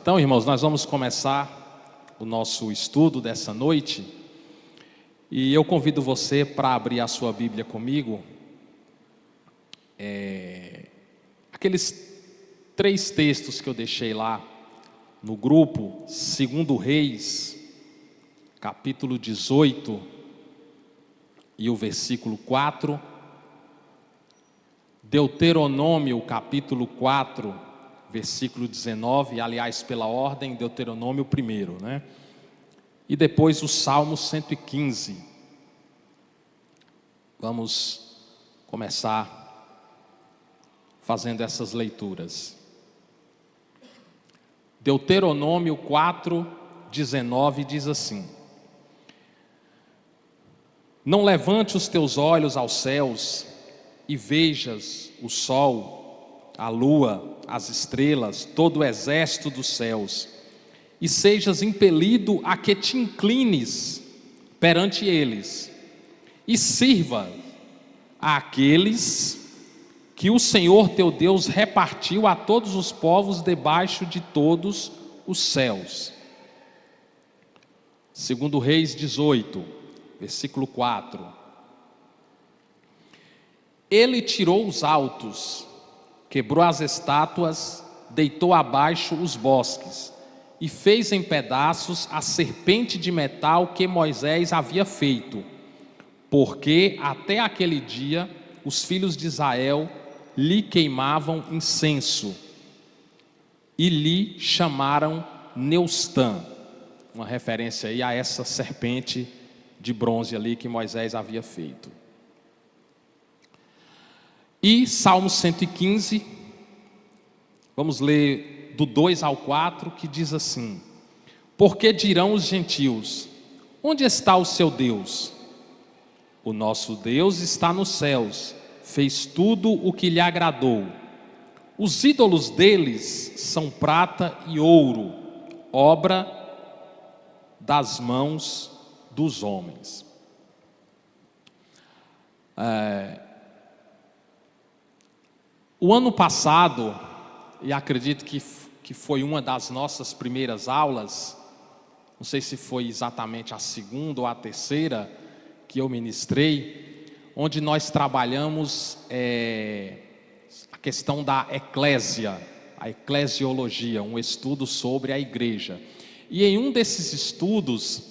Então, irmãos, nós vamos começar o nosso estudo dessa noite. E eu convido você para abrir a sua Bíblia comigo. Aqueles 3 textos que eu deixei lá no grupo, 2 Reis, capítulo 18 e o versículo 4. Deuteronômio, capítulo 4, versículo 19, aliás, pela ordem, Deuteronômio primeiro, né? E depois o Salmo 115. Vamos começar fazendo essas leituras. Deuteronômio 4, 19 diz assim: Não levante os teus olhos aos céus e vejas o sol, a lua, as estrelas, todo o exército dos céus, e sejas impelido a que te inclines perante eles, e sirva àqueles que o Senhor teu Deus repartiu a todos os povos debaixo de todos os céus. 2 Reis 18, versículo 4. Ele tirou os altos, quebrou as estátuas, deitou abaixo os bosques, e fez em pedaços a serpente de metal que Moisés havia feito, porque até aquele dia os filhos de Israel lhe queimavam incenso, e lhe chamaram Neustã, uma referência aí a essa serpente de bronze ali que Moisés havia feito. E Salmo 115, vamos ler do 2 ao 4, que diz assim: Porque dirão os gentios: onde está o seu Deus? O nosso Deus está nos céus, fez tudo o que lhe agradou. Os ídolos deles são prata e ouro, obra das mãos dos homens. O ano passado, e acredito que foi uma das nossas primeiras aulas, não sei se foi exatamente a segunda ou a terceira que eu ministrei, onde nós trabalhamos a questão da eclésia, a eclesiologia, um estudo sobre a igreja. E em um desses estudos,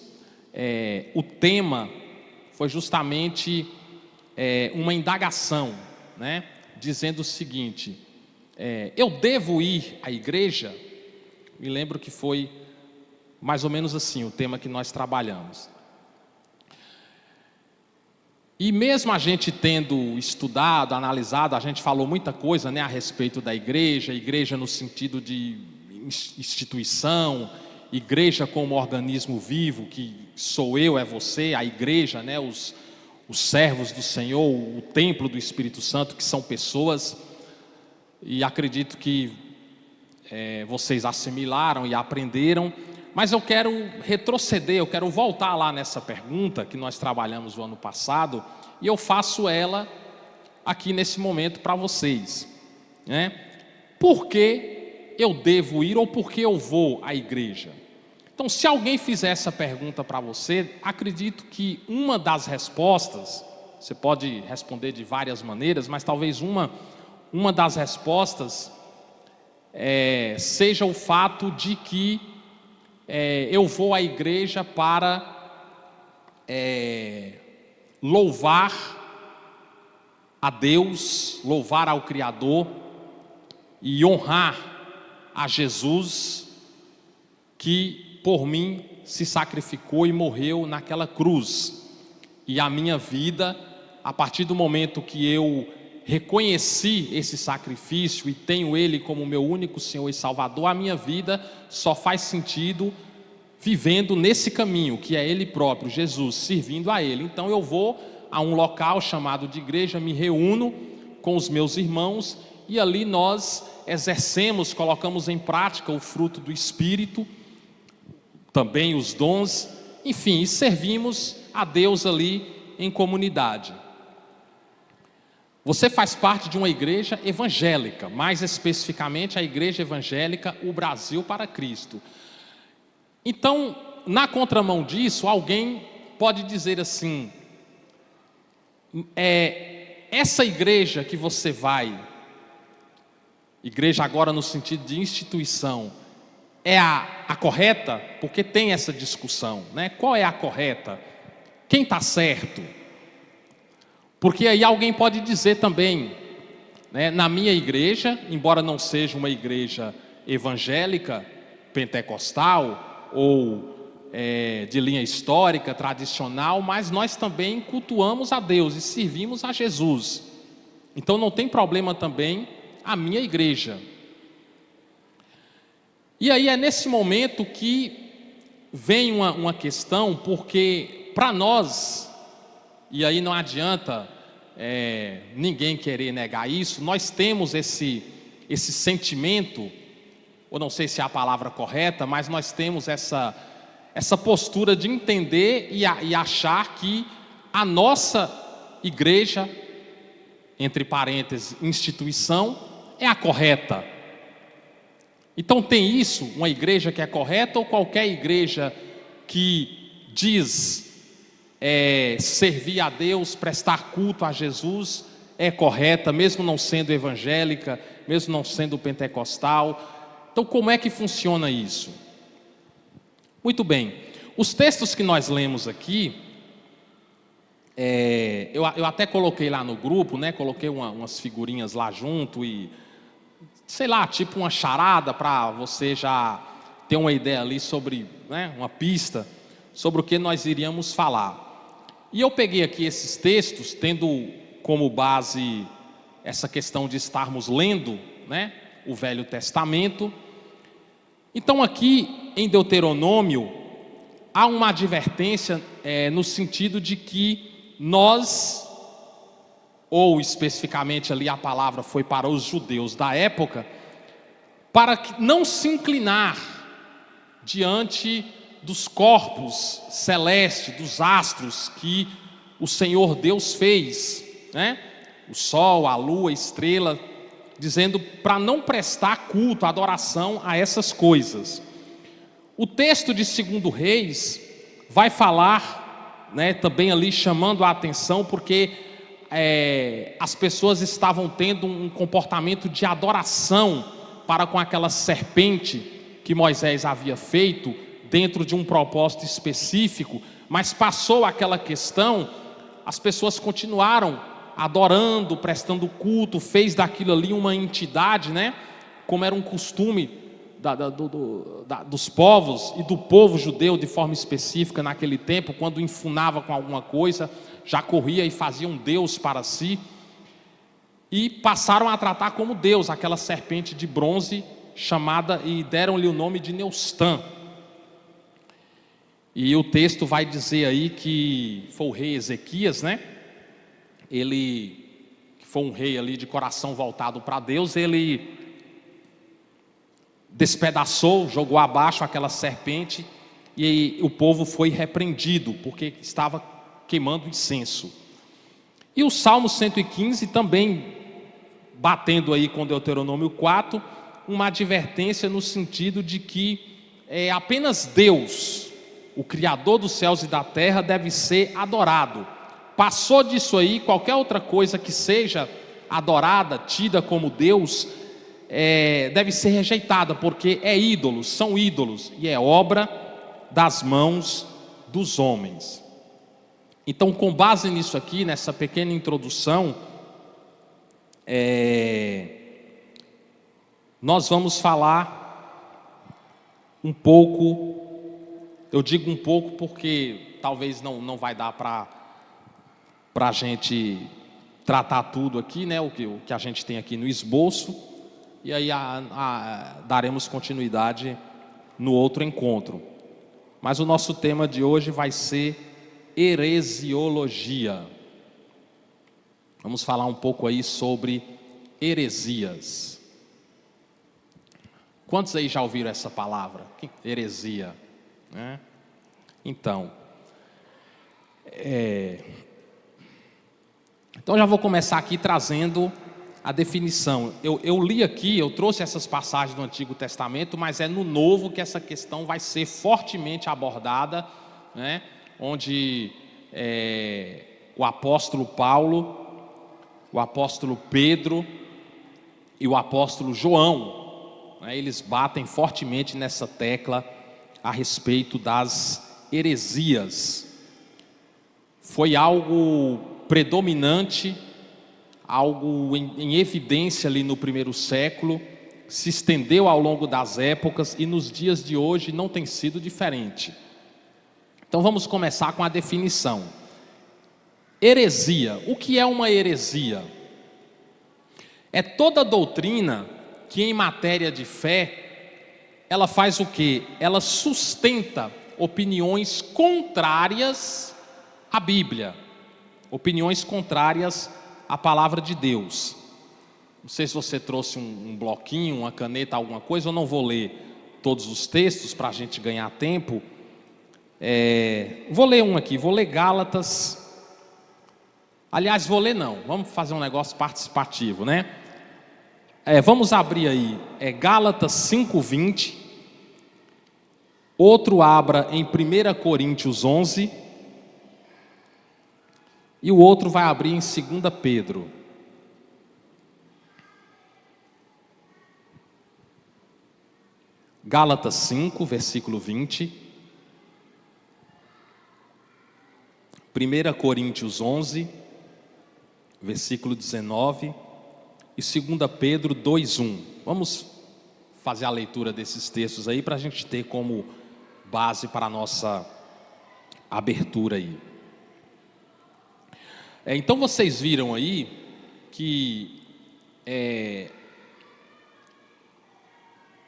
o tema foi justamente uma indagação, né? Dizendo o seguinte: eu devo ir à igreja? Me lembro que foi mais ou menos assim o tema que nós trabalhamos. E mesmo a gente tendo estudado, analisado, a gente falou muita coisa, né, a respeito da igreja, igreja no sentido de instituição, igreja como organismo vivo, que sou eu, é você, a igreja, né, os servos do Senhor, o templo do Espírito Santo, que são pessoas, e acredito que vocês assimilaram e aprenderam, mas eu quero retroceder, eu quero voltar lá nessa pergunta que nós trabalhamos no ano passado, e eu faço ela aqui nesse momento para vocês, né? Por que eu devo ir ou por que eu vou à igreja? Então, se alguém fizer essa pergunta para você, acredito que uma das respostas, você pode responder de várias maneiras, mas talvez uma das respostas seja o fato de que eu vou à igreja para louvar a Deus, louvar ao Criador e honrar a Jesus, que por mim se sacrificou e morreu naquela cruz. E a minha vida, a partir do momento que eu reconheci esse sacrifício e tenho Ele como meu único Senhor e Salvador, a minha vida só faz sentido vivendo nesse caminho, que é Ele próprio, Jesus, servindo a Ele. Então eu vou a um local chamado de igreja, me reúno com os meus irmãos e ali nós exercemos, colocamos em prática o fruto do Espírito, também os dons, enfim, e servimos a Deus ali em comunidade. Você faz parte de uma igreja evangélica, mais especificamente a Igreja Evangélica O Brasil para Cristo. Então, na contramão disso, alguém pode dizer assim: essa igreja que você vai, igreja agora no sentido de instituição, é a correta? Porque tem essa discussão, né? Qual é a correta? Quem está certo? Porque aí alguém pode dizer também, né, na minha igreja, embora não seja uma igreja evangélica, pentecostal ou de linha histórica, tradicional, mas nós também cultuamos a Deus e servimos a Jesus. Então não tem problema também a minha igreja. E aí é nesse momento que vem uma questão, porque para nós, e aí não adianta ninguém querer negar isso, nós temos esse sentimento, ou não sei se é a palavra correta, mas nós temos essa postura de entender e achar que a nossa igreja, entre parênteses, instituição, é a correta. Então tem isso, uma igreja que é correta, ou qualquer igreja que diz servir a Deus, prestar culto a Jesus, é correta, mesmo não sendo evangélica, mesmo não sendo pentecostal. Então como é que funciona isso? Muito bem, os textos que nós lemos aqui, eu até coloquei lá no grupo, né? Coloquei umas figurinhas lá junto e, sei lá, tipo uma charada para você já ter uma ideia ali sobre, né, uma pista sobre o que nós iríamos falar. E eu peguei aqui esses textos, tendo como base essa questão de estarmos lendo, né, o Velho Testamento. Então aqui em Deuteronômio há uma advertência no sentido de que nós, ou especificamente ali a palavra foi para os judeus da época, para não se inclinar diante dos corpos celestes, dos astros que o Senhor Deus fez, né? O sol, a lua, a estrela, dizendo para não prestar culto, adoração a essas coisas. O texto de 2 Reis vai falar, né, também ali chamando a atenção, porque as pessoas estavam tendo um comportamento de adoração para com aquela serpente que Moisés havia feito, dentro de um propósito específico, mas passou aquela questão, as pessoas continuaram adorando, prestando culto, fez daquilo ali uma entidade, né? Como era um costume dos povos e do povo judeu de forma específica naquele tempo, quando enfunava com alguma coisa, já corria e fazia um Deus para si, e passaram a tratar como Deus aquela serpente de bronze chamada, e deram-lhe o nome de Neustã. E o texto vai dizer aí que foi o rei Ezequias, né? Ele, que foi um rei ali de coração voltado para Deus, ele despedaçou, jogou abaixo aquela serpente, e o povo foi repreendido, porque estava queimando incenso. E o Salmo 115 também, batendo aí com Deuteronômio 4, uma advertência no sentido de que apenas Deus, o Criador dos céus e da terra, deve ser adorado. Passou disso aí, qualquer outra coisa que seja adorada, tida como Deus, deve ser rejeitada, porque são ídolos, e é obra das mãos dos homens. Então, com base nisso aqui, nessa pequena introdução, nós vamos falar um pouco. Eu digo um pouco porque talvez não vai dar para a gente tratar tudo aqui, né? O que a gente tem aqui no esboço. E aí daremos continuidade no outro encontro. Mas o nosso tema de hoje vai ser heresiologia. Vamos falar um pouco aí sobre heresias. Quantos aí já ouviram essa palavra? Heresia. Então, Então já vou começar aqui trazendo a definição. Eu li aqui, eu trouxe essas passagens do Antigo Testamento, mas é no Novo que essa questão vai ser fortemente abordada, né? Onde o apóstolo Paulo, o apóstolo Pedro e o apóstolo João, né, eles batem fortemente nessa tecla a respeito das heresias. Foi algo predominante, algo em evidência ali no primeiro século, se estendeu ao longo das épocas e nos dias de hoje não tem sido diferente. Então vamos começar com a definição. Heresia. O que é uma heresia? É toda doutrina que em matéria de fé, ela faz o quê? Ela sustenta opiniões contrárias à Bíblia, opiniões contrárias à palavra de Deus. Não sei se você trouxe um bloquinho, uma caneta, alguma coisa, eu não vou ler todos os textos para a gente ganhar tempo. Vou ler um aqui, vou ler Gálatas. Aliás, vou ler não, vamos fazer um negócio participativo, né? Vamos abrir aí, Gálatas 5:20. Outro abra em 1 Coríntios 11. E o outro vai abrir em 2 Pedro. Gálatas 5, versículo 20. 1 Coríntios 11, versículo 19. E 2 Pedro 2:1. Vamos fazer a leitura desses textos aí para a gente ter como base para a nossa abertura aí. Então vocês viram aí que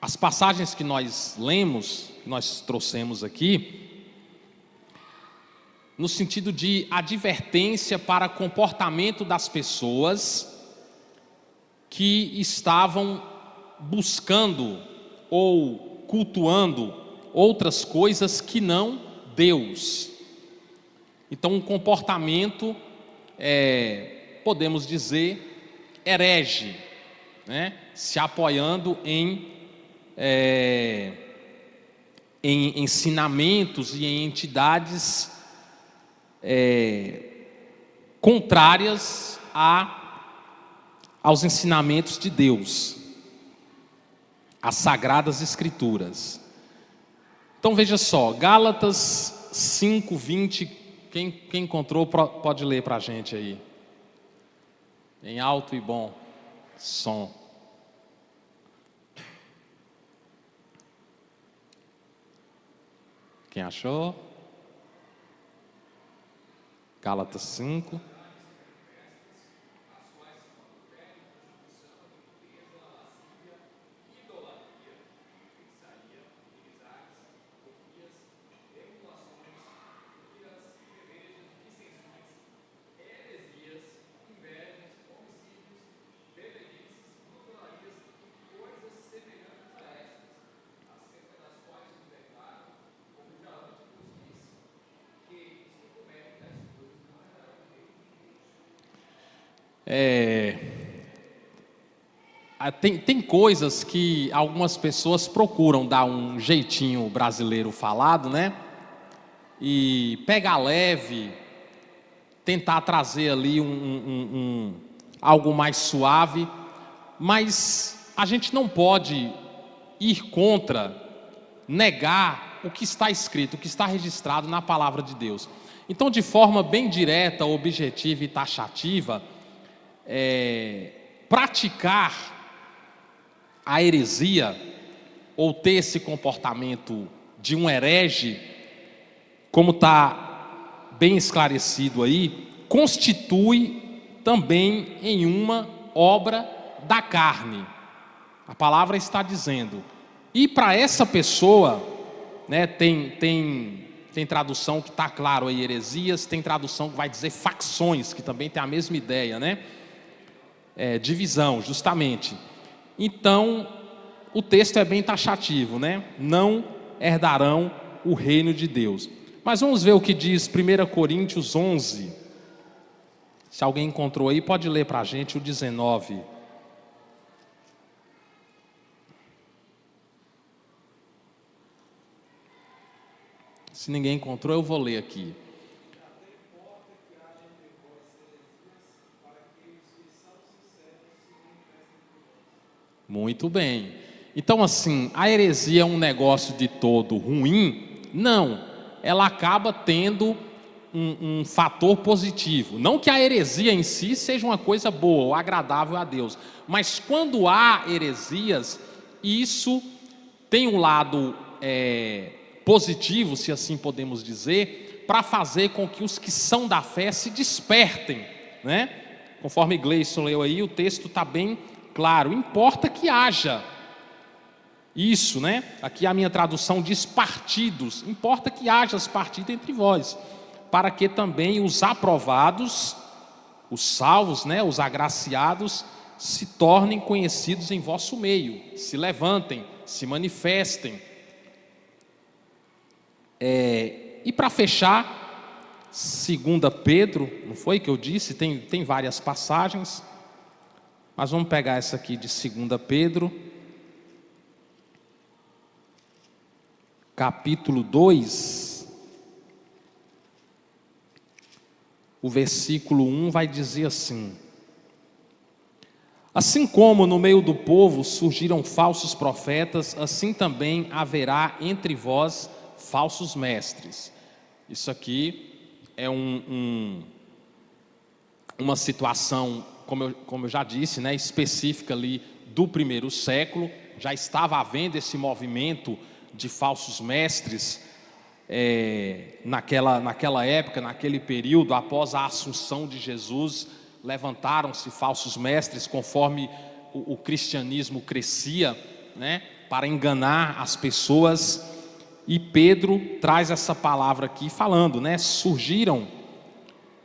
as passagens que nós lemos, que nós trouxemos aqui, no sentido de advertência para comportamento das pessoas que estavam buscando ou cultuando outras coisas que não Deus. Então um comportamento, podemos dizer, herege, né? Se apoiando em ensinamentos e em entidades contrárias aos ensinamentos de Deus, às Sagradas Escrituras. Então veja só, Gálatas 5:20, quem encontrou pode ler para a gente aí, em alto e bom som. Quem achou? Gálatas 5. Tem coisas que algumas pessoas procuram dar um jeitinho brasileiro falado, né? E pegar leve, tentar trazer ali algo mais suave, mas a gente não pode ir contra, negar o que está escrito, o que está registrado na palavra de Deus. Então, de forma bem direta, objetiva e taxativa, praticar a heresia ou ter esse comportamento de um herege, como está bem esclarecido aí, constitui também em uma obra da carne. A palavra está dizendo. E para essa pessoa, né, tem tradução que está claro aí, heresias, tem tradução que vai dizer facções, que também tem a mesma ideia, né? Divisão, justamente. Então, o texto é bem taxativo, né? Não herdarão o reino de Deus. Mas vamos ver o que diz 1 Coríntios 11. Se alguém encontrou aí, pode ler para a gente o 19. Se ninguém encontrou, eu vou ler aqui. Muito bem. Então, assim, a heresia é um negócio de todo ruim? Não. Ela acaba tendo um fator positivo. Não que a heresia em si seja uma coisa boa ou agradável a Deus, mas quando há heresias, isso tem um lado positivo, se assim podemos dizer, para fazer com que os que são da fé se despertem, né? Conforme Gleison leu aí, o texto está bem claro. Importa que haja isso, né? Aqui a minha tradução diz partidos. Importa que haja as partidas entre vós, para que também os aprovados, os salvos, né, os agraciados, se tornem conhecidos em vosso meio, se levantem, se manifestem. E para fechar, 2 Pedro, não foi que eu disse? Tem várias passagens, mas vamos pegar essa aqui de 2 Pedro, capítulo 2, o versículo 1 vai dizer assim: assim como no meio do povo surgiram falsos profetas, assim também haverá entre vós falsos mestres. Isso aqui é uma situação, como eu já disse, né, específica ali do primeiro século. Já estava havendo esse movimento de falsos mestres naquela época, naquele período, após a assunção de Jesus, levantaram-se falsos mestres conforme o cristianismo crescia, né, para enganar as pessoas. E Pedro traz essa palavra aqui falando, né, surgiram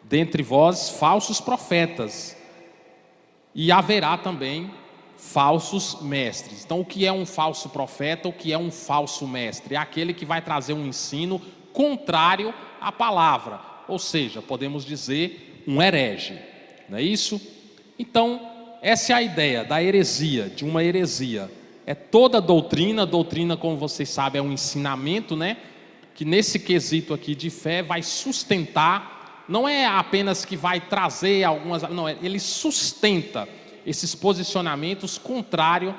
dentre vós falsos profetas e haverá também falsos mestres. Então, o que é um falso profeta? O que é um falso mestre? É aquele que vai trazer um ensino contrário à palavra, ou seja, podemos dizer um herege, não é isso? Então, essa é a ideia da heresia, de uma heresia. É toda doutrina, como vocês sabem, é um ensinamento, né, que nesse quesito aqui de fé vai sustentar, não é apenas que vai trazer algumas, não, ele sustenta esses posicionamentos contrários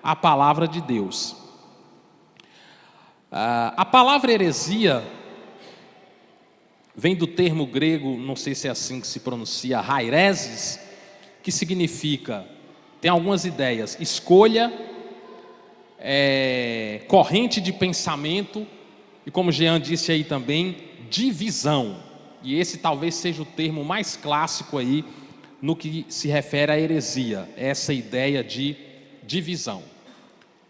à palavra de Deus. A palavra heresia vem do termo grego, não sei se é assim que se pronuncia, haireses, que significa, tem algumas ideias: escolha, corrente de pensamento e, como Jean disse aí também, divisão. E esse talvez seja o termo mais clássico aí no que se refere à heresia, essa ideia de divisão.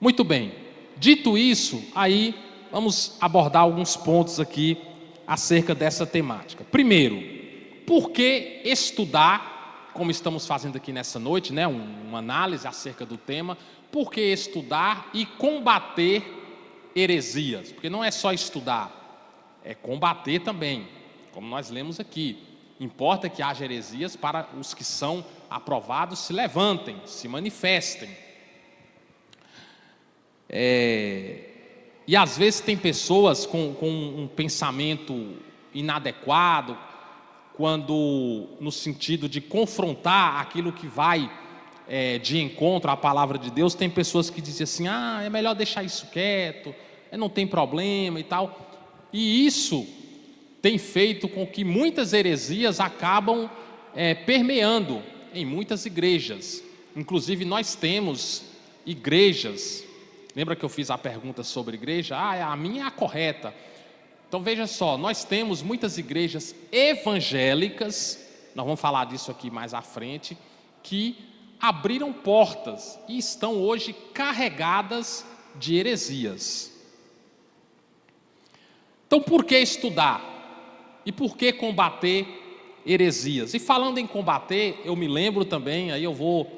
Muito bem, dito isso, aí vamos abordar alguns pontos aqui acerca dessa temática. Primeiro, por que estudar, como estamos fazendo aqui nessa noite, né, uma análise acerca do tema, por que estudar e combater heresias? Porque não é só estudar, é combater também, como nós lemos aqui. Importa que haja heresias para os que são aprovados se levantem, se manifestem. E às vezes tem pessoas com um pensamento inadequado, quando no sentido de confrontar aquilo que vai de encontro à palavra de Deus, tem pessoas que dizem assim: é melhor deixar isso quieto, não tem problema e tal. E isso tem feito com que muitas heresias acabam permeando em muitas igrejas. Inclusive nós temos igrejas, lembra que eu fiz a pergunta sobre igreja? A minha é a correta. Então veja só, nós temos muitas igrejas evangélicas, nós vamos falar disso aqui mais à frente, que abriram portas e estão hoje carregadas de heresias. Então por que estudar? E por que combater heresias? E falando em combater, eu me lembro também, aí eu vou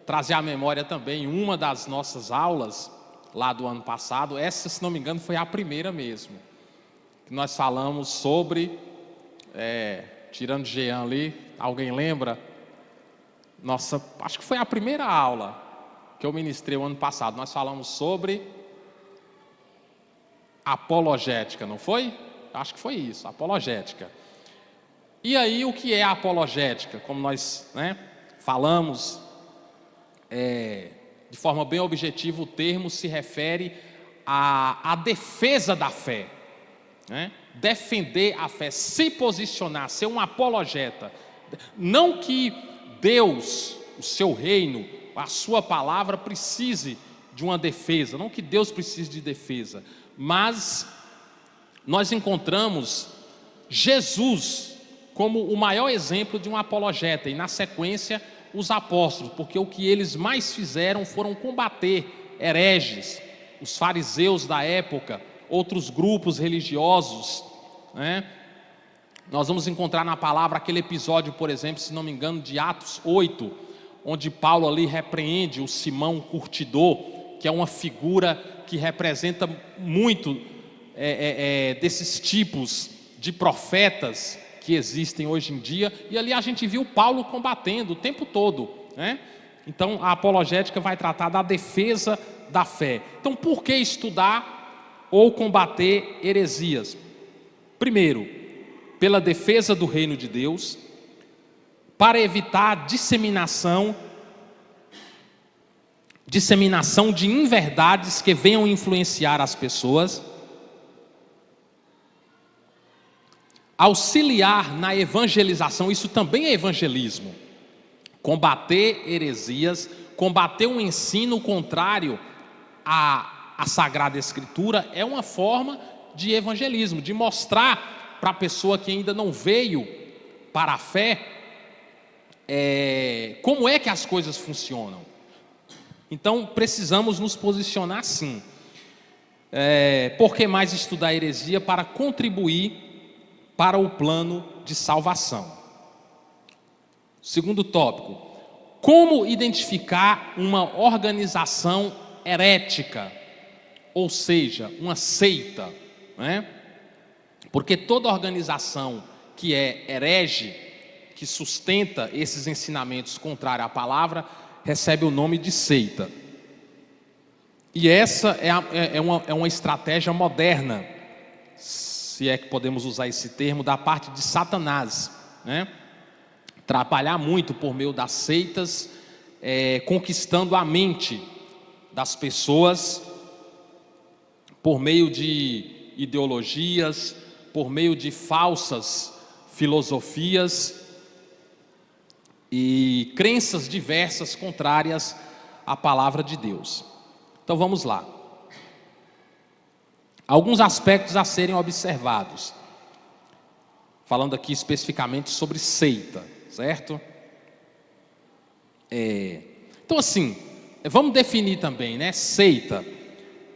trazer à memória também uma das nossas aulas lá do ano passado. Essa, se não me engano, foi a primeira mesmo, que nós falamos sobre tirando Jean ali, alguém lembra? Nossa, acho que foi a primeira aula que eu ministrei o ano passado. Nós falamos sobre apologética, não foi? Acho que foi isso, apologética. E aí, o que é a apologética? Como nós falamos, de forma bem objetiva, o termo se refere à defesa da fé. Defender a fé, se posicionar, ser um apologeta. Não que Deus, o seu reino, a sua palavra precise de uma defesa, não que Deus precise de defesa, mas nós encontramos Jesus como o maior exemplo de um apologeta, e na sequência os apóstolos, porque o que eles mais fizeram foram combater hereges, os fariseus da época, outros grupos religiosos. Nós vamos encontrar na palavra aquele episódio, por exemplo, se não me engano, de Atos 8, onde Paulo ali repreende o Simão Curtidor, que é uma figura que representa muito desses tipos de profetas que existem hoje em dia, e ali a gente viu Paulo combatendo o tempo todo. Então a apologética vai tratar da defesa da fé. Então por que estudar ou combater heresias? Primeiro, pela defesa do reino de Deus, para evitar a disseminação de inverdades que venham influenciar as pessoas, auxiliar na evangelização, isso também é evangelismo, combater heresias, combater um ensino contrário à Sagrada Escritura é uma forma de evangelismo, de mostrar para a pessoa que ainda não veio para a fé como é que as coisas funcionam. Então precisamos nos posicionar assim. Por que mais estudar heresia? Para contribuir para o plano de salvação. Segundo tópico, como identificar uma organização herética, ou seja, uma seita, Porque toda organização que é herege, que sustenta esses ensinamentos contrários à palavra, recebe o nome de seita. E essa é uma estratégia moderna, se é que podemos usar esse termo, da parte de Satanás, Trabalhar muito por meio das seitas, conquistando a mente das pessoas, por meio de ideologias, por meio de falsas filosofias e crenças diversas contrárias à palavra de Deus. Então vamos lá. Alguns aspectos a serem observados, falando aqui especificamente sobre seita, certo? Então assim, vamos definir também, seita.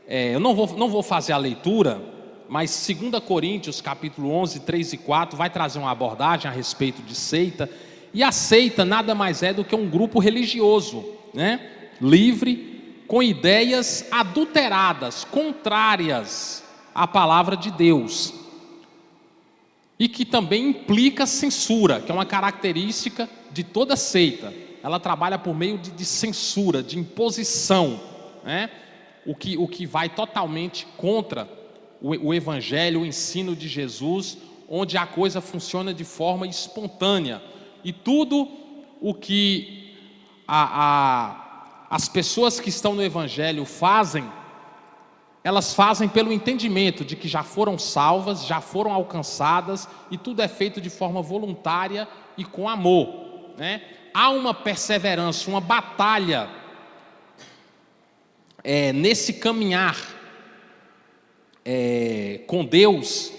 Eu não vou fazer a leitura, mas 2 Coríntios capítulo 11, 3 e 4 vai trazer uma abordagem a respeito de seita. E a seita nada mais é do que um grupo religioso, livre, com ideias adulteradas, contrárias à palavra de Deus, e que também implica censura, que é uma característica de toda seita. Ela trabalha por meio de censura, de imposição, o que vai totalmente contra o evangelho, o ensino de Jesus, onde a coisa funciona de forma espontânea, e tudo o que as pessoas que estão no evangelho fazem, elas fazem pelo entendimento de que já foram salvas, já foram alcançadas, e tudo é feito de forma voluntária e com amor, Há uma perseverança, uma batalha nesse caminhar com Deus,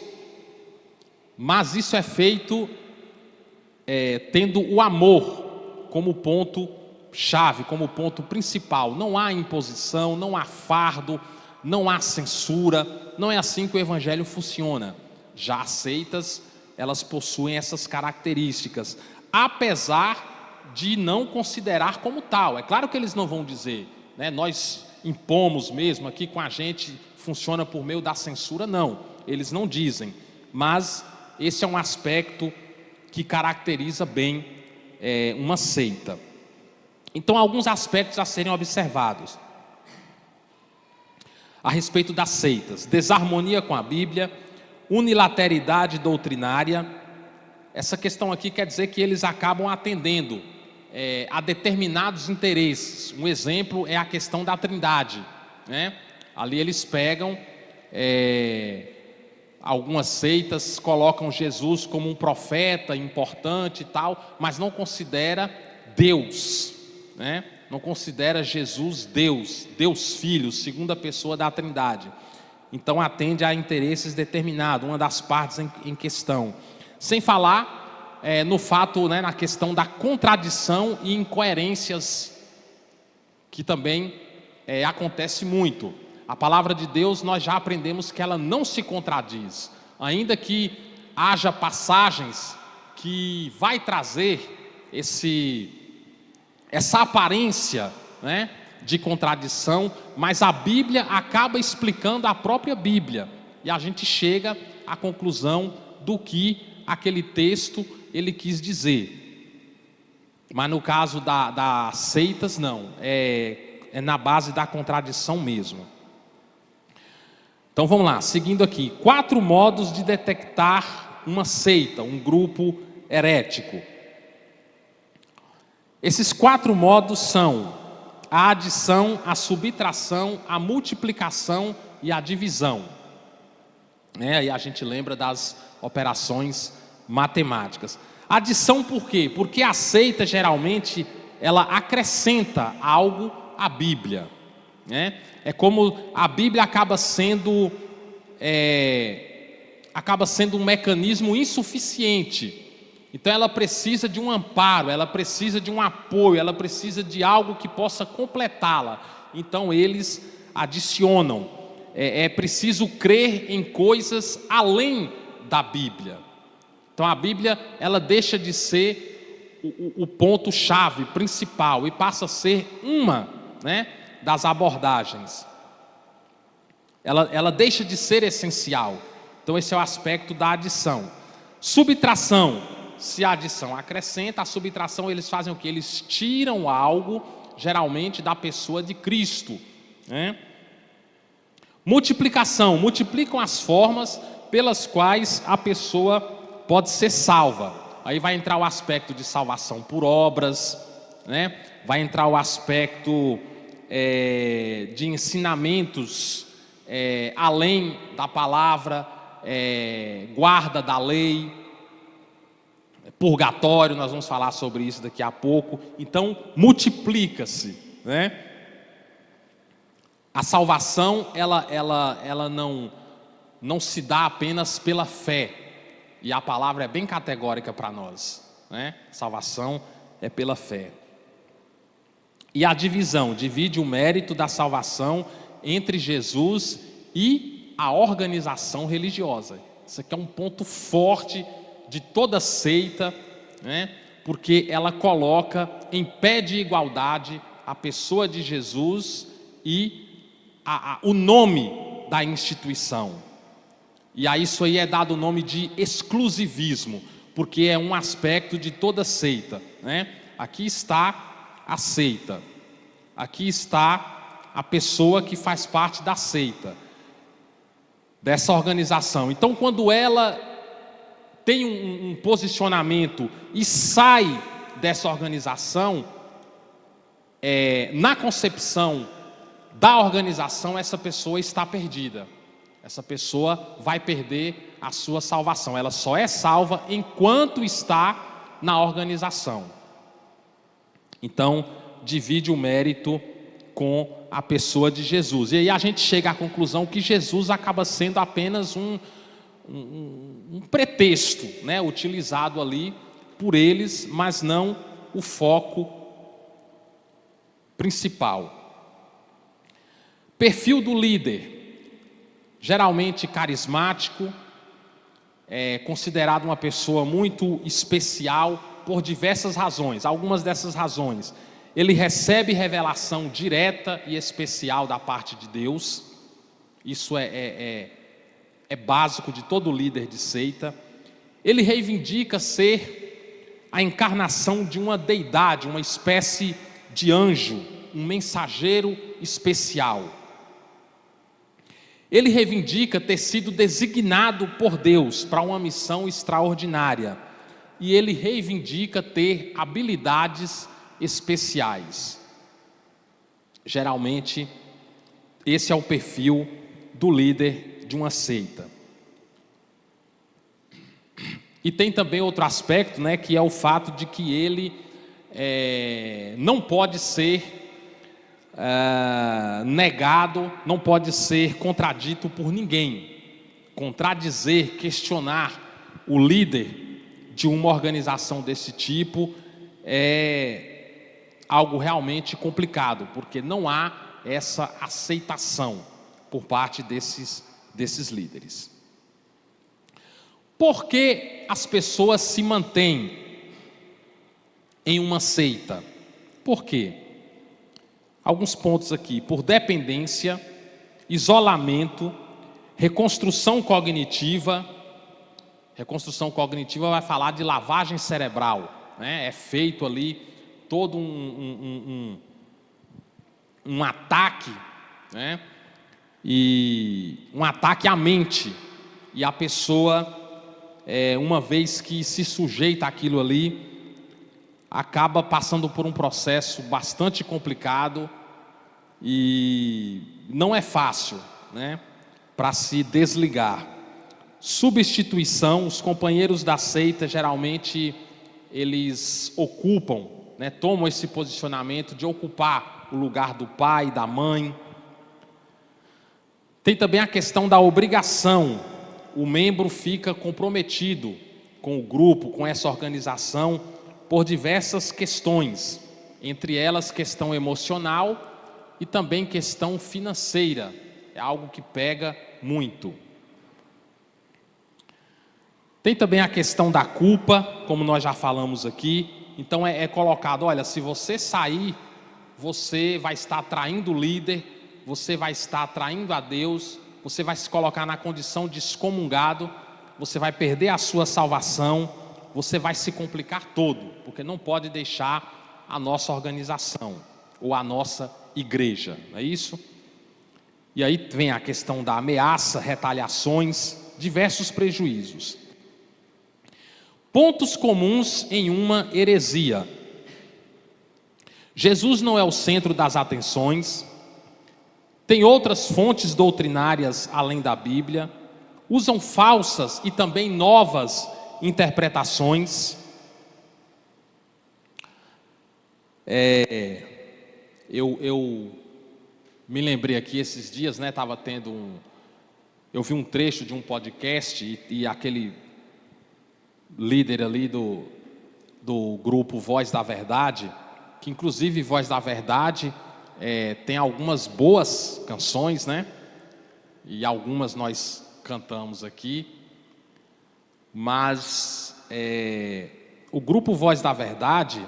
mas isso é feito tendo o amor como ponto chave, como ponto principal. Não há imposição, não há fardo, não há censura. Não é assim que o evangelho funciona. Já as seitas, elas possuem essas características, apesar de não considerar como tal. É claro que eles não vão dizer, nós impomos mesmo, aqui com a gente funciona por meio da censura. Não, eles não dizem, mas esse é um aspecto que caracteriza bem uma seita. Então, alguns aspectos a serem observados a respeito das seitas: desarmonia com a Bíblia, unilateralidade doutrinária. Essa questão aqui quer dizer que eles acabam atendendo a determinados interesses. Um exemplo é a questão da Trindade, né? Ali eles pegam algumas seitas, colocam Jesus como um profeta importante e tal, mas não considera Deus, né? Não considera Jesus Deus, Deus Filho, segunda pessoa da Trindade. Então atende a interesses determinados, uma das partes em questão. Sem falar no fato, né, na questão da contradição e incoerências, que também acontece muito. A palavra de Deus, nós já aprendemos que ela não se contradiz, ainda que haja passagens que vai trazer essa aparência, né, de contradição, mas a Bíblia acaba explicando a própria Bíblia, e a gente chega à conclusão do que aquele texto ele quis dizer. Mas no caso das seitas, não, é na base da contradição mesmo. Então vamos lá, seguindo aqui: 4 modos de detectar uma seita, um grupo herético. Esses 4 modos são a adição, a subtração, a multiplicação e a divisão. Aí a gente lembra das operações matemáticas. Adição por quê? Porque a seita geralmente ela acrescenta algo à Bíblia, né? É como a Bíblia acaba sendo um mecanismo insuficiente. Então ela precisa de um amparo, ela precisa de um apoio, ela precisa de algo que possa completá-la. Então eles adicionam. É preciso crer em coisas além da Bíblia. Então a Bíblia ela deixa de ser o ponto-chave principal e passa a ser uma, né, das abordagens. Ela deixa de ser essencial. Então esse é o aspecto da adição. Subtração: se a adição acrescenta, a subtração eles fazem o quê? Eles tiram algo, geralmente da pessoa de Cristo, né? Multiplicação: multiplicam as formas pelas quais a pessoa pode ser salva. Aí vai entrar o aspecto de salvação por obras, né? Vai entrar o aspecto de ensinamentos além da palavra, guarda da lei, purgatório, nós vamos falar sobre isso daqui a pouco. Então multiplica-se, né? A salvação ela não se dá apenas pela fé, e a palavra é bem categórica para nós, né? Salvação é pela fé. E a divisão: divide o mérito da salvação entre Jesus e a organização religiosa. Isso aqui é um ponto forte de toda seita, né? Porque ela coloca em pé de igualdade a pessoa de Jesus e o nome da instituição. E a isso aí é dado o nome de exclusivismo, porque é um aspecto de toda seita, né? Aqui está a seita, aqui está a pessoa que faz parte da seita, dessa organização. Então quando ela tem um posicionamento e sai dessa organização, na concepção da organização, essa pessoa está perdida. Essa pessoa vai perder a sua salvação. Ela só é salva enquanto está na organização. Então, divide o mérito com a pessoa de Jesus. E aí a gente chega à conclusão que Jesus acaba sendo apenas um pretexto, né, utilizado ali por eles, mas não o foco principal. Perfil do líder: geralmente carismático, considerado uma pessoa muito especial por diversas razões. Algumas dessas razões: ele recebe revelação direta e especial da parte de Deus. Isso é básico de todo líder de seita. Ele reivindica ser a encarnação de uma deidade, uma espécie de anjo, um mensageiro especial. Ele reivindica ter sido designado por Deus para uma missão extraordinária. E ele reivindica ter habilidades especiais. Geralmente, esse é o perfil do líder de uma seita. E tem também outro aspecto, né, que é o fato de que ele não pode ser negado, não pode ser contradito por ninguém. Contradizer, questionar o líder de uma organização desse tipo é algo realmente complicado, porque não há essa aceitação por parte desses líderes. Por que as pessoas se mantêm em uma seita? Por quê? Alguns pontos aqui: por dependência, isolamento, reconstrução cognitiva. Reconstrução cognitiva vai falar de lavagem cerebral, né? É feito ali todo um ataque, né? E um ataque à mente. E a pessoa, uma vez que se sujeita àquilo ali, acaba passando por um processo bastante complicado e não é fácil, né, para se desligar. Substituição: os companheiros da seita geralmente eles ocupam, né, tomam esse posicionamento de ocupar o lugar do pai, da mãe. Tem também a questão da obrigação. O membro fica comprometido com o grupo, com essa organização, por diversas questões, entre elas questão emocional e também questão financeira. É algo que pega muito. Tem também a questão da culpa, como nós já falamos aqui. Então é colocado: olha, se você sair, você vai estar traindo o líder, você vai estar traindo a Deus, você vai se colocar na condição de excomungado, você vai perder a sua salvação, você vai se complicar todo, porque não pode deixar a nossa organização ou a nossa igreja, não é isso? E aí vem a questão da ameaça, retaliações, diversos prejuízos. Pontos comuns em uma heresia: Jesus não é o centro das atenções, tem outras fontes doutrinárias além da Bíblia, usam falsas e também novas interpretações. Eu me lembrei aqui esses dias, né? Eu vi um trecho de um podcast e aquele líder ali do grupo Voz da Verdade, que inclusive Voz da Verdade tem algumas boas canções, né? E algumas nós cantamos aqui. Mas o grupo Voz da Verdade,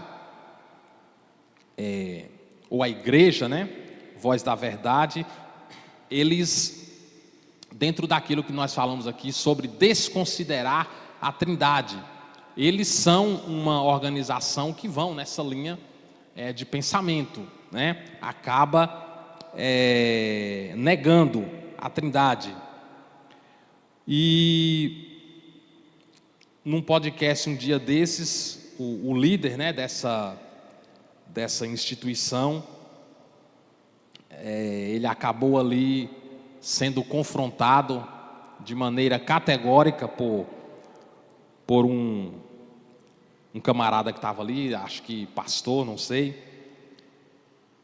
ou a igreja, né, Voz da Verdade, eles, dentro daquilo que nós falamos aqui sobre desconsiderar a Trindade, eles são uma organização que vão nessa linha de pensamento, né? Acaba negando a Trindade. E num podcast um dia desses, o líder, né, dessa instituição, ele acabou ali sendo confrontado de maneira categórica por um camarada que estava ali, acho que pastor, não sei,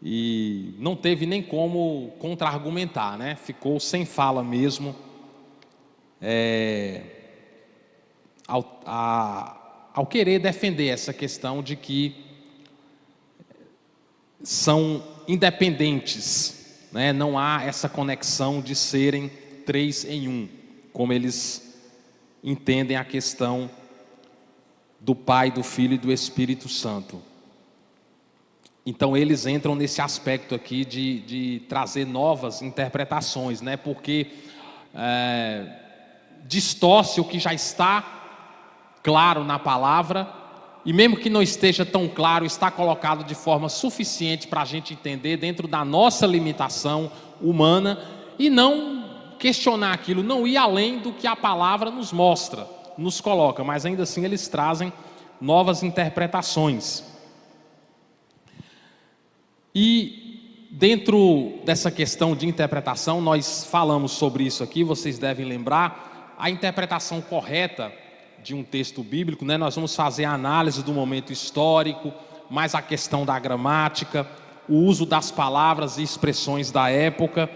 e não teve nem como contra-argumentar, né? Ficou sem fala mesmo. Ao querer defender essa questão de que são independentes, né? Não há essa conexão de serem três em um, como eles entendem a questão do Pai, do Filho e do Espírito Santo. Então eles entram nesse aspecto aqui de trazer novas interpretações, né? Porque distorce o que já está claro na palavra, e mesmo que não esteja tão claro, está colocado de forma suficiente para a gente entender dentro da nossa limitação humana, e não questionar aquilo, não ir além do que a palavra nos mostra, nos coloca, mas ainda assim eles trazem novas interpretações. E dentro dessa questão de interpretação, nós falamos sobre isso aqui, vocês devem lembrar, a interpretação correta de um texto bíblico, né? Nós vamos fazer a análise do momento histórico, mais a questão da gramática, o uso das palavras e expressões da época,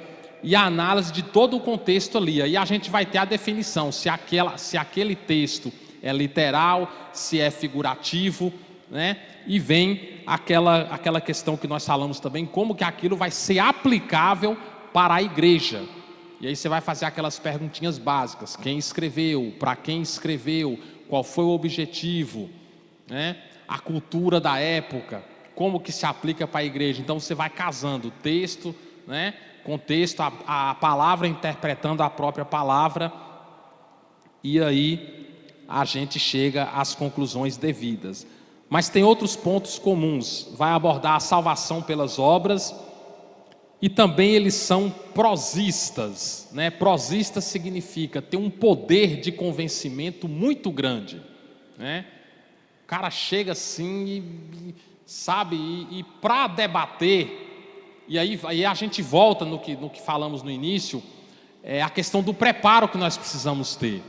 e a análise de todo o contexto ali. Aí a gente vai ter a definição, se aquele texto é literal, se é figurativo, né? E vem aquela questão que nós falamos também, como que aquilo vai ser aplicável para a igreja. E aí você vai fazer aquelas perguntinhas básicas: quem escreveu, para quem escreveu, qual foi o objetivo, né? A cultura da época, como que se aplica para a igreja. Então você vai casando o texto, né? Contexto, a palavra interpretando a própria palavra, e aí a gente chega às conclusões devidas. Mas tem outros pontos comuns. Vai abordar a salvação pelas obras, e também eles são prosistas, né? Prosista significa ter um poder de convencimento muito grande, né? O cara chega assim e para debater. E aí a gente volta no que falamos no início, a questão do preparo que nós precisamos ter.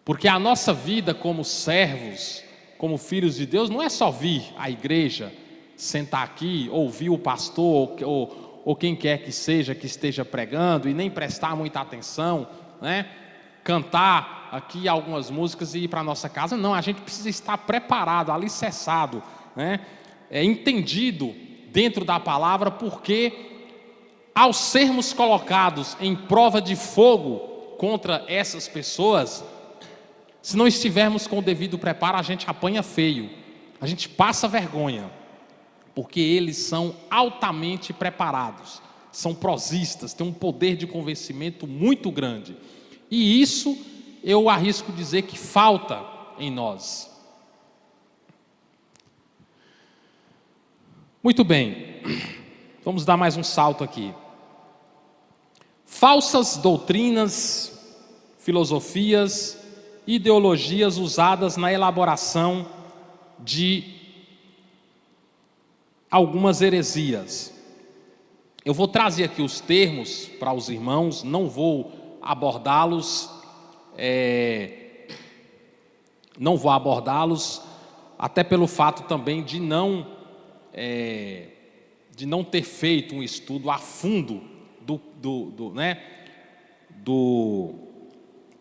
Porque a nossa vida como servos, como filhos de Deus, não é só vir à igreja, sentar aqui, ouvir o pastor ou quem quer que seja que esteja pregando e nem prestar muita atenção, né? Cantar aqui algumas músicas e ir para a nossa casa. Não, a gente precisa estar preparado, alicerçado, né? Entendido dentro da palavra, porque ao sermos colocados em prova de fogo contra essas pessoas, se não estivermos com o devido preparo, a gente apanha feio, a gente passa vergonha, porque eles são altamente preparados, são prosistas, têm um poder de convencimento muito grande, e isso eu arrisco dizer que falta em nós. Muito bem, vamos dar mais um salto aqui. Falsas doutrinas, filosofias, ideologias usadas na elaboração de algumas heresias. Eu vou trazer aqui os termos para os irmãos, não vou abordá-los, até pelo fato também de não ter feito um estudo a fundo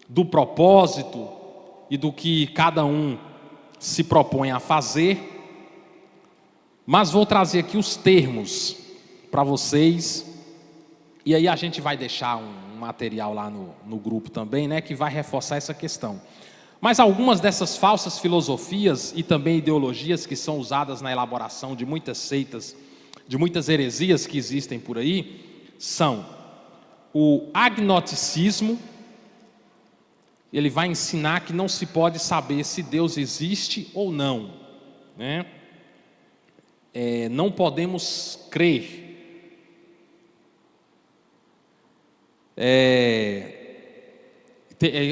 do propósito e do que cada um se propõe a fazer, mas vou trazer aqui os termos para vocês, e aí a gente vai deixar um material lá no grupo também, né, que vai reforçar essa questão. Mas algumas dessas falsas filosofias e também ideologias que são usadas na elaboração de muitas seitas, de muitas heresias que existem por aí, são o agnosticismo. Ele vai ensinar que não se pode saber se Deus existe ou não, né? Não podemos crer.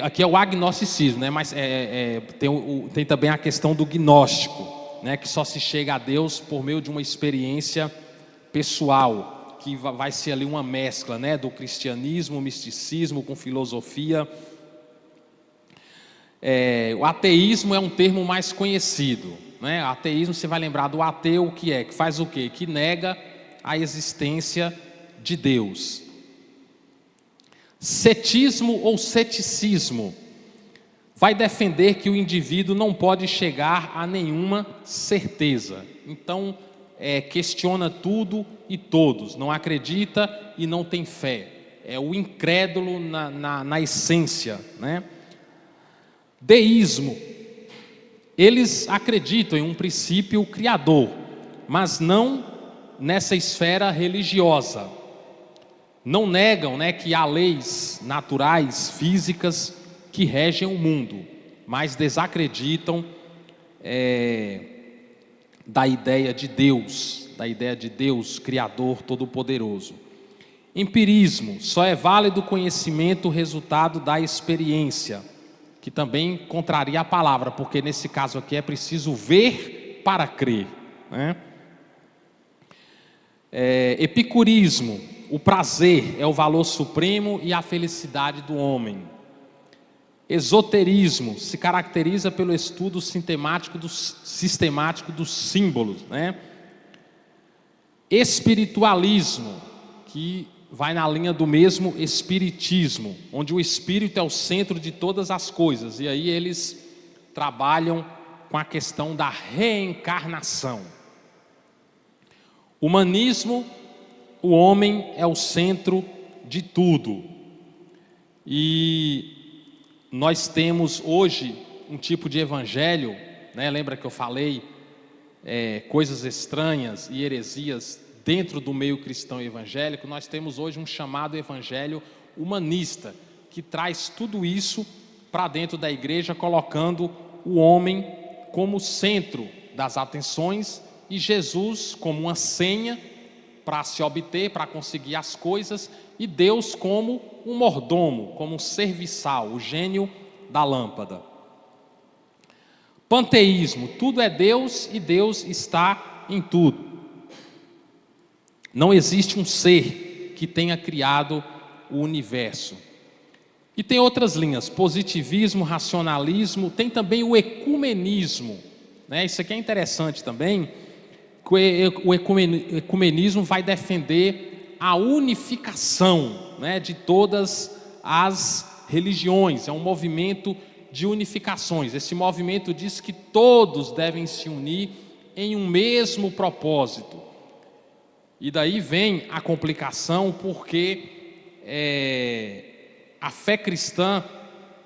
Aqui é o agnosticismo, né? Mas tem também a questão do gnóstico, né? Que só se chega a Deus por meio de uma experiência pessoal, que vai ser ali uma mescla, né? Do cristianismo, misticismo com filosofia. O ateísmo é um termo mais conhecido, né? Ateísmo, você vai lembrar do ateu, que faz o quê? Que nega a existência de Deus. Cetismo ou ceticismo vai defender que o indivíduo não pode chegar a nenhuma certeza. Então, questiona tudo e todos, não acredita e não tem fé. É o incrédulo na essência, né? Deísmo. Eles acreditam em um princípio criador, mas não nessa esfera religiosa. Não negam, né, que há leis naturais, físicas, que regem o mundo, mas desacreditam da ideia de Deus, Criador Todo-Poderoso. Empirismo: só é válido o conhecimento resultado da experiência, que também contraria a palavra, porque nesse caso aqui é preciso ver para crer, né? Epicurismo: o prazer é o valor supremo e a felicidade do homem. Esoterismo: se caracteriza pelo estudo sistemático dos símbolos, né? Espiritualismo, que vai na linha do mesmo espiritismo, onde o espírito é o centro de todas as coisas, e aí eles trabalham com a questão da reencarnação. Humanismo: o homem é o centro de tudo. E nós temos hoje um tipo de evangelho, né? Lembra que eu falei coisas estranhas e heresias dentro do meio cristão evangélico? Nós temos hoje um chamado evangelho humanista, que traz tudo isso para dentro da igreja, colocando o homem como centro das atenções e Jesus como uma senha para se obter, para conseguir as coisas, e Deus como um mordomo, como um serviçal, o gênio da lâmpada. Panteísmo: tudo é Deus e Deus está em tudo. Não existe um ser que tenha criado o universo. E tem outras linhas: positivismo, racionalismo, tem também o ecumenismo, né? Isso aqui é interessante também, que o ecumenismo vai defender a unificação, né, de todas as religiões. É um movimento de unificações. Esse movimento diz que todos devem se unir em um mesmo propósito. E daí vem a complicação, porque a fé cristã,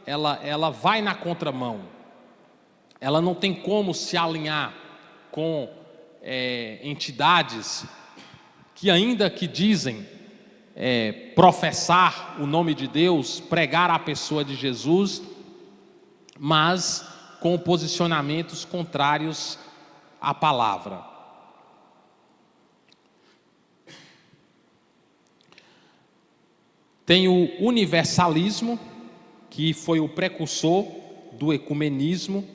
ela vai na contramão. Ela não tem como se alinhar com entidades que, ainda que dizem professar o nome de Deus, pregar a pessoa de Jesus, mas com posicionamentos contrários à palavra. Tem o universalismo, que foi o precursor do ecumenismo,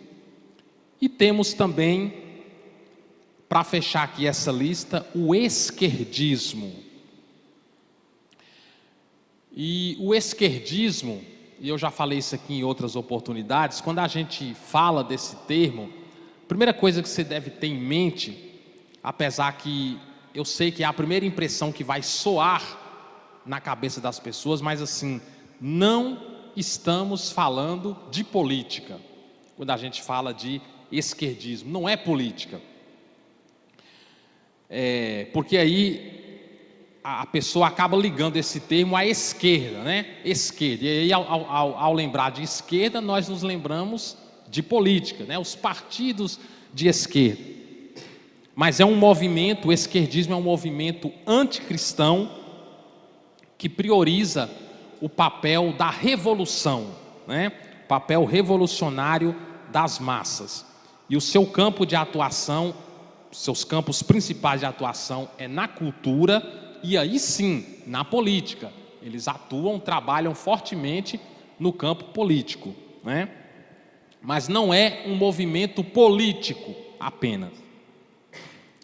e temos também, para fechar aqui essa lista, o esquerdismo. E o esquerdismo, e eu já falei isso aqui em outras oportunidades, quando a gente fala desse termo, a primeira coisa que você deve ter em mente, apesar que eu sei que é a primeira impressão que vai soar na cabeça das pessoas, mas assim, não estamos falando de política quando a gente fala de esquerdismo. Não é política, porque aí a pessoa acaba ligando esse termo à esquerda, né? Esquerda, e aí ao lembrar de esquerda, nós nos lembramos de política, né? Os partidos de esquerda. Mas é um movimento, o esquerdismo é um movimento anticristão, que prioriza o papel da revolução, né? O papel revolucionário das massas. E o seu campo de atuação, seus campos principais de atuação é na cultura e aí sim, na política. Eles atuam, trabalham fortemente no campo político, né? Mas não é um movimento político apenas.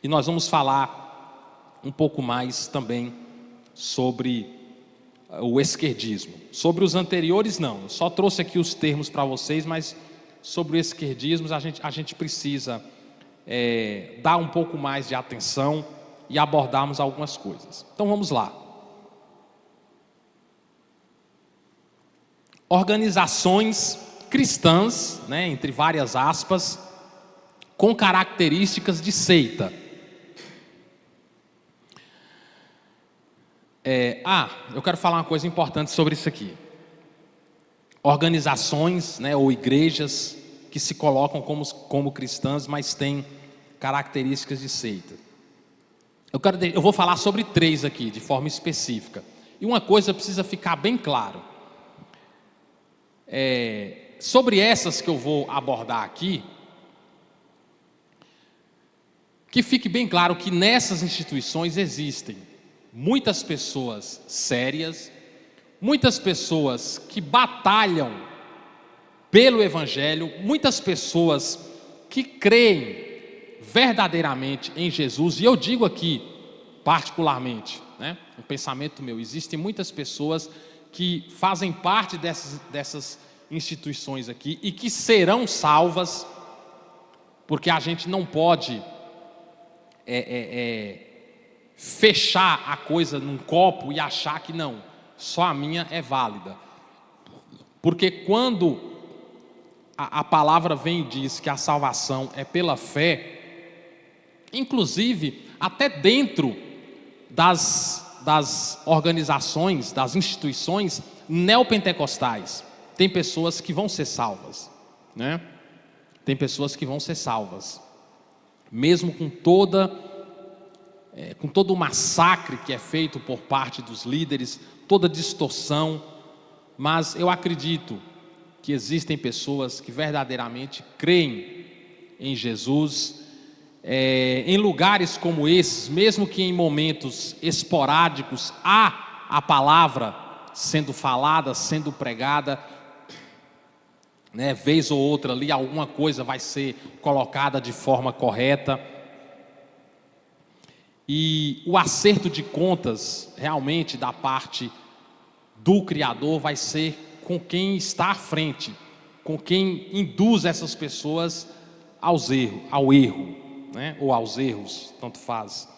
E nós vamos falar um pouco mais também sobre o esquerdismo. Sobre os anteriores não, eu só trouxe aqui os termos para vocês, mas sobre o esquerdismo a gente precisa dar um pouco mais de atenção e abordarmos algumas coisas. Então vamos lá. Organizações cristãs, né, entre várias aspas, com características de seita. Eu quero falar uma coisa importante sobre isso aqui. Organizações, né, ou igrejas que se colocam como cristãs, mas têm características de seita. Eu vou falar sobre 3 aqui, de forma específica. E uma coisa precisa ficar bem claro. sobre essas que eu vou abordar aqui, que fique bem claro que nessas instituições existem muitas pessoas sérias, muitas pessoas que batalham pelo Evangelho, muitas pessoas que creem verdadeiramente em Jesus. E eu digo aqui, particularmente, um pensamento meu, existem muitas pessoas que fazem parte dessas instituições aqui e que serão salvas, porque a gente não pode fechar a coisa num copo e achar que não, só a minha é válida. Porque quando a palavra vem e diz que a salvação é pela fé, inclusive até dentro das organizações, das instituições neopentecostais, tem pessoas que vão ser salvas, Tem pessoas que vão ser salvas, mesmo com todo o massacre que é feito por parte dos líderes, toda distorção, mas eu acredito que existem pessoas que verdadeiramente creem em Jesus, em lugares como esses, mesmo que em momentos esporádicos há a palavra sendo falada, sendo pregada, vez ou outra ali alguma coisa vai ser colocada de forma correta, e o acerto de contas realmente da parte do Criador vai ser com quem está à frente, com quem induz essas pessoas ao erro, ou aos erros, tanto faz.